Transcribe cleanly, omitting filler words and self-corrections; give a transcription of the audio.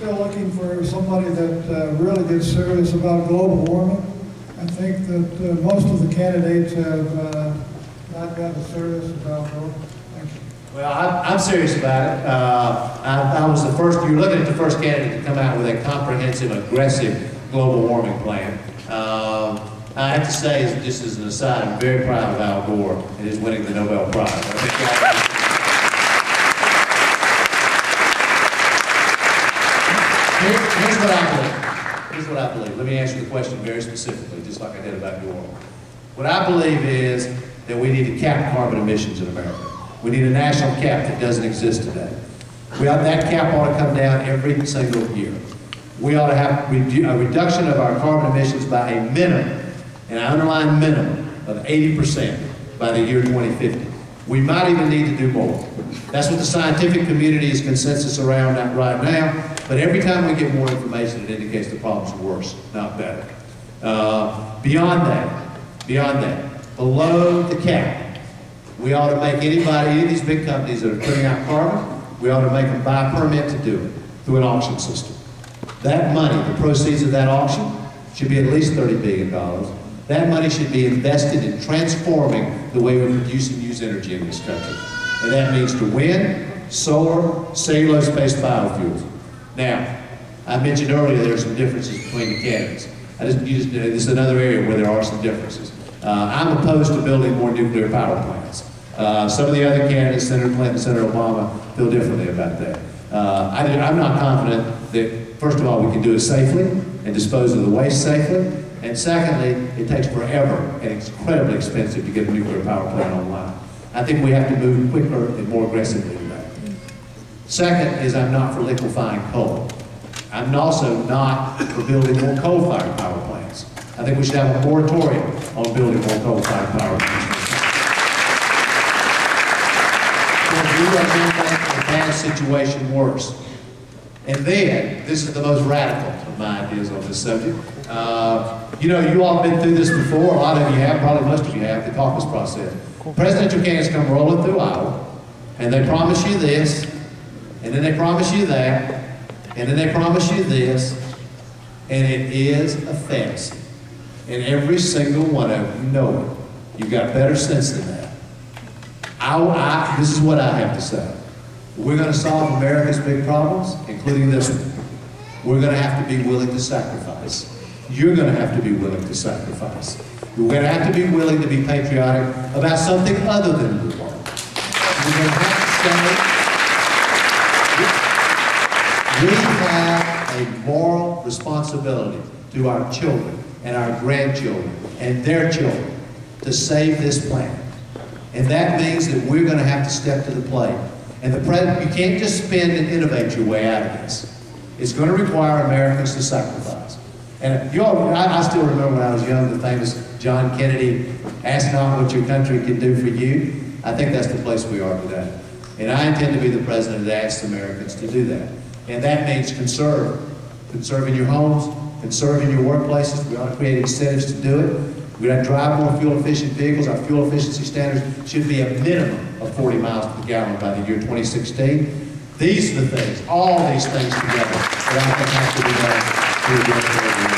still looking for somebody that really gets serious about global warming. I think that most of the candidates have not gotten serious about global. Thank you. Well, I'm serious about it. I was the first, you're looking at the first candidate to come out with a comprehensive, aggressive global warming plan. I have to say, just as an aside, I'm very proud of Al Gore and his winning the Nobel Prize. Here's what I believe. Here's what I believe. Let me answer the question very specifically, just like I did about Gore. What I believe is that we need to cap carbon emissions in America. We need a national cap that doesn't exist today. That cap ought to come down every single year. We ought to have a reduction of our carbon emissions by a minimum, and I underline minimum, of 80% by the year 2050. We might even need to do more. That's what the scientific community is consensus around right now, but every time we get more information, it indicates the problems are worse, not better. Beyond that, below the cap, we ought to make any of these big companies that are putting out carbon, we ought to make them buy a permit to do it through an auction system. That money, the proceeds of that auction, should be at least $30 billion. That money should be invested in transforming the way we produce and use energy in this country. And that means to wind, solar, cellulose-based biofuels. Now, I mentioned earlier there are some differences between the candidates. This is another area where there are some differences. I'm opposed to building more nuclear power plants. Some of the other candidates, Senator Clinton, Senator Obama, feel differently about that. I'm not confident that, first of all, we can do it safely and dispose of the waste safely. And secondly, it takes forever and it's incredibly expensive to get a nuclear power plant online. I think we have to move quicker and more aggressively to that. Second is I'm not for liquefying coal. I'm also not for building more coal-fired power plants. I think we should have a moratorium on building more coal-fired power plants. We are going to make the bad situation worse. And then, this is the most radical of my ideas on this subject. You know, you all have been through this before, a lot of you have, probably most of you have, the caucus process. Presidential candidates come rolling through Iowa, and they promise you this, and then they promise you that, and then they promise you this, and it is a fantasy. And every single one of you know it. You've got better sense than that. This is what I have to say. We're going to solve America's big problems, including this one. We're going to have to be willing to sacrifice. You're going to have to be willing to sacrifice. We're going to have to be willing to be patriotic about something other than the war. We're going to have to say, we have a moral responsibility to our children and our grandchildren and their children to save this planet. And that means that we're going to have to step to the plate. And you can't just spend and innovate your way out of this. It's going to require Americans to sacrifice. And I still remember when I was young, the famous John Kennedy, ask not what your country can do for you. I think that's the place we are today. And I intend to be the president that asks Americans to do that. And that means conserve. Conserve in your homes, conserve in your workplaces. We ought to create incentives to do it. We got to drive more fuel-efficient vehicles. Our fuel efficiency standards should be a minimum of 40 miles per gallon by the year 2016. These are the things, all these things together, that I think have to be done to address